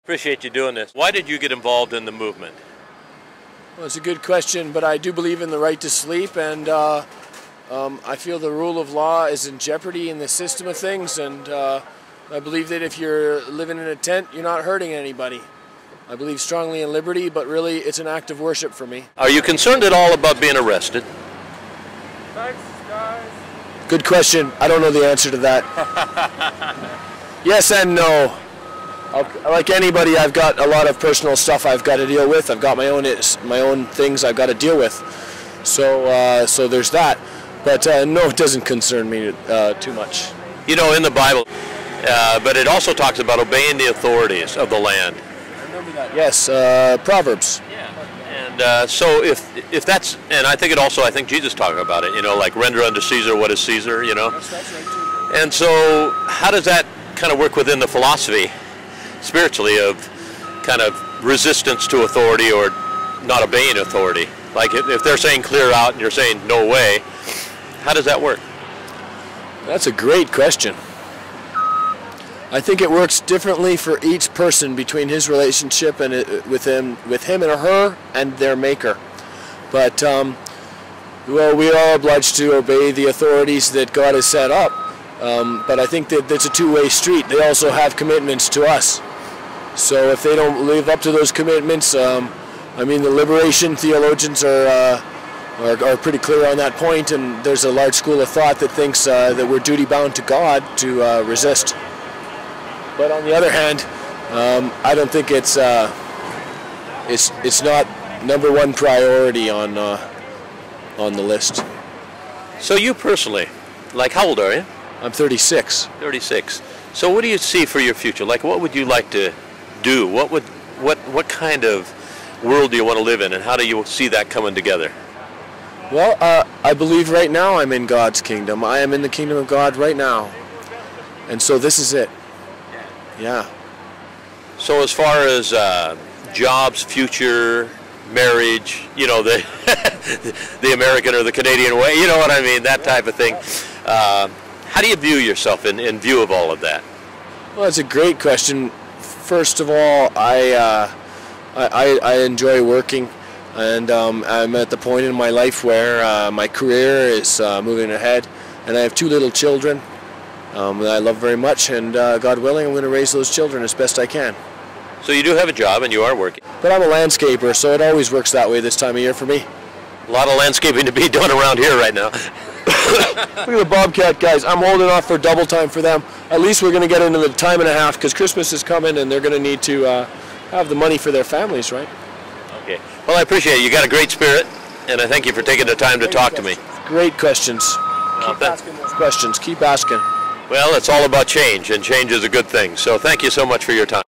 Appreciate you doing this. Why did you get involved in the movement? Well, it's a good question, but I do believe in the right to sleep, and I feel the rule of law is in jeopardy in the system of things, and I believe that if you're living in a tent, you're not hurting anybody. I believe strongly in liberty, but really it's an act of worship for me. Are you concerned at all about being arrested? Thanks, guys. Good question. I don't know the answer to that. Yes and no. Like anybody, I've got a lot of personal stuff I've got to deal with. I've got my own things I've got to deal with. So there's that. But no, it doesn't concern me too much. You know, in the Bible, but it also talks about obeying the authorities of the land. I remember that. Yes, Proverbs. Yeah. And so if that's, and I think it also, I think Jesus talked about it, you know, like render unto Caesar what is Caesar, you know. That's right too. And so how does that kind of work within the philosophy, spiritually, of kind of resistance to authority or not obeying authority? Like if they're saying clear out and you're saying no way, how does that work? That's a great question. I think it works differently for each person between his relationship and with him and her and their maker. But well, we are obliged to obey the authorities that God has set up. But I think that it's a two-way street. They also have commitments to us. So if they don't live up to those commitments, I mean, the liberation theologians are pretty clear on that point, and there's a large school of thought that thinks that we're duty-bound to God to resist. But on the other hand, I don't think it's not number one priority on the list. So you personally, like, how old are you? I'm 36. 36. So what do you see for your future? Like, what would you like to do? What kind of world do you want to live in, and how do you see that coming together? Well, I believe right now I'm in God's kingdom. I am in the kingdom of God right now. And so this is it. Yeah. So as far as jobs, future, marriage, you know, the the American or the Canadian way, you know what I mean, that type of thing. How do you view yourself in view of all of that? Well, that's a great question. First of all, I enjoy working, and I'm at the point in my life where my career is moving ahead, and I have 2 little children that I love very much, and God willing, I'm going to raise those children as best I can. So you do have a job and you are working? But I'm a landscaper, so it always works that way this time of year for me. A lot of landscaping to be done around here right now. Look at the Bobcat guys. I'm holding off for double time for them. At least we're going to get into the time and a half, because Christmas is coming and they're going to need to have the money for their families, right? Okay. Well, I appreciate it. You got a great spirit, and I thank you for taking the time to talk to me. Great questions. Keep asking those questions. Keep asking. Well, it's all about change, and change is a good thing. So thank you so much for your time.